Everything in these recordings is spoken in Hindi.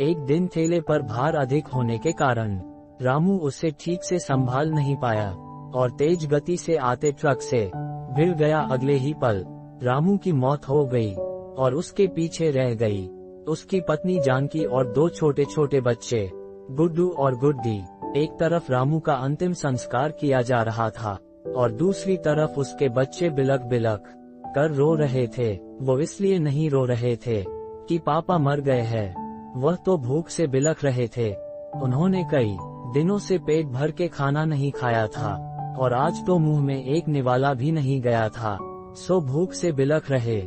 एक दिन थैले पर भार अधिक होने के कारण रामू उसे ठीक से संभाल नहीं पाया और तेज गति से आते ट्रक से भिड़ गया। अगले ही पल रामू की मौत हो गई और उसके पीछे रह गई उसकी पत्नी जानकी और 2 छोटे छोटे बच्चे गुड्डू और गुड्डी। एक तरफ रामू का अंतिम संस्कार किया जा रहा था और दूसरी तरफ उसके बच्चे बिलख बिलख कर रो रहे थे। वो इसलिए नहीं रो रहे थे कि पापा मर गए हैं, वह तो भूख से बिलख रहे थे। उन्होंने कई दिनों से पेट भर के खाना नहीं खाया था और आज तो मुंह में एक निवाला भी नहीं गया था। सो भूख से बिलख रहे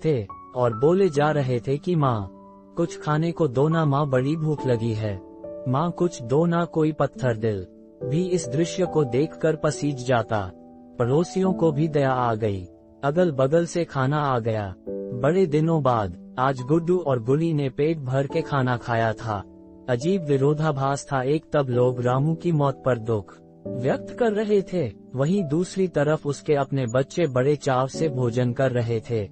थे और बोले जा रहे थे कि माँ कुछ खाने को दो ना, माँ बड़ी भूख लगी है, माँ कुछ दो ना। कोई पत्थर दिल भी इस दृश्य को देखकर पसीज जाता। पड़ोसियों को भी दया आ गई, अगल बगल से खाना आ गया। बड़े दिनों बाद आज गुड्डू और गुली ने पेट भर के खाना खाया था। अजीब विरोधाभास था, एक तब लोग रामू की मौत पर दुख व्यक्त कर रहे थे, वहीं दूसरी तरफ उसके अपने बच्चे बड़े चाव से भोजन कर रहे थे।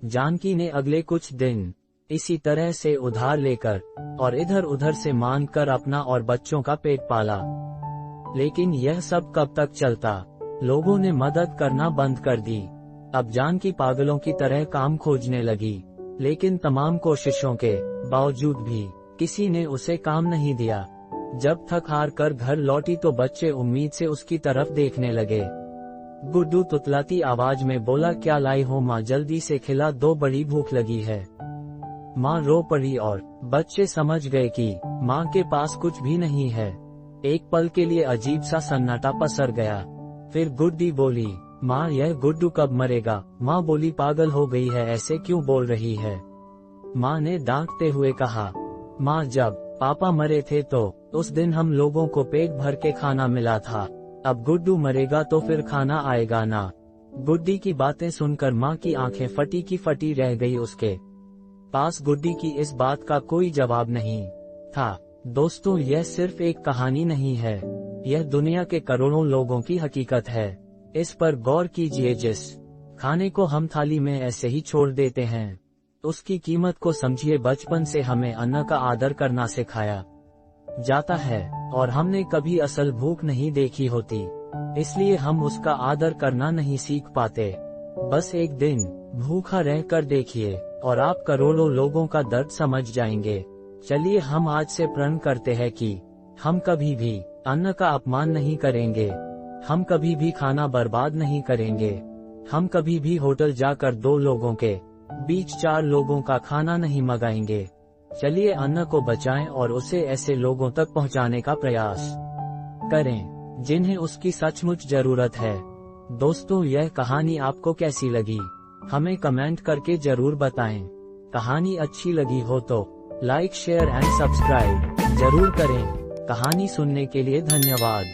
जानकी ने अगले कुछ दिन इसी तरह से उधार लेकर और इधर उधर से मांग कर अपना और बच्चों का पेट पाला। लेकिन यह सब कब तक चलता? लोगों ने मदद करना बंद कर दी। अब जानकी पागलों की तरह काम खोजने लगी, लेकिन तमाम कोशिशों के बावजूद भी किसी ने उसे काम नहीं दिया। जब थक हार कर घर लौटी तो बच्चे उम्मीद से उसकी तरफ देखने लगे। गुड्डू तुतलाती आवाज में बोला, क्या लाई हो माँ, जल्दी से खिला दो, बड़ी भूख लगी है। माँ रो पड़ी और बच्चे समझ गए कि माँ के पास कुछ भी नहीं है। एक पल के लिए अजीब सा सन्नाटा पसर गया। फिर गुड्डी बोली, माँ यह गुड्डू कब मरेगा? माँ बोली, पागल हो गई है, ऐसे क्यों बोल रही है? माँ ने डांटते हुए कहा, माँ जब पापा मरे थे तो उस दिन हम लोगों को पेट भर के खाना मिला था, अब गुड्डू मरेगा तो फिर खाना आएगा ना? गुड्डी की बातें सुनकर माँ की आंखें फटी की फटी रह गई। उसके पास गुड्डी की इस बात का कोई जवाब नहीं था। दोस्तों, यह सिर्फ एक कहानी नहीं है, यह दुनिया के करोड़ों लोगों की हकीकत है। इस पर गौर कीजिए, जिस खाने को हम थाली में ऐसे ही छोड़ देते हैं, उसकी कीमत को समझिए। बचपन से हमें अन्न का आदर करना सिखाया जाता है और हमने कभी असल भूख नहीं देखी होती, इसलिए हम उसका आदर करना नहीं सीख पाते। बस एक दिन भूखा रहकर देखिए और आप करोड़ों लोगों का दर्द समझ जाएंगे। चलिए हम आज से प्रण करते हैं कि हम कभी भी अन्न का अपमान नहीं करेंगे, हम कभी भी खाना बर्बाद नहीं करेंगे, हम कभी भी होटल जाकर 2 लोगों के बीच 4 लोगों का खाना नहीं मंगाएंगे। चलिए अन्न को बचाएं और उसे ऐसे लोगों तक पहुंचाने का प्रयास करें जिन्हें उसकी सचमुच जरूरत है। दोस्तों, यह कहानी आपको कैसी लगी हमें कमेंट करके जरूर बताएं। कहानी अच्छी लगी हो तो लाइक, शेयर एंड सब्सक्राइब जरूर करें। कहानी सुनने के लिए धन्यवाद।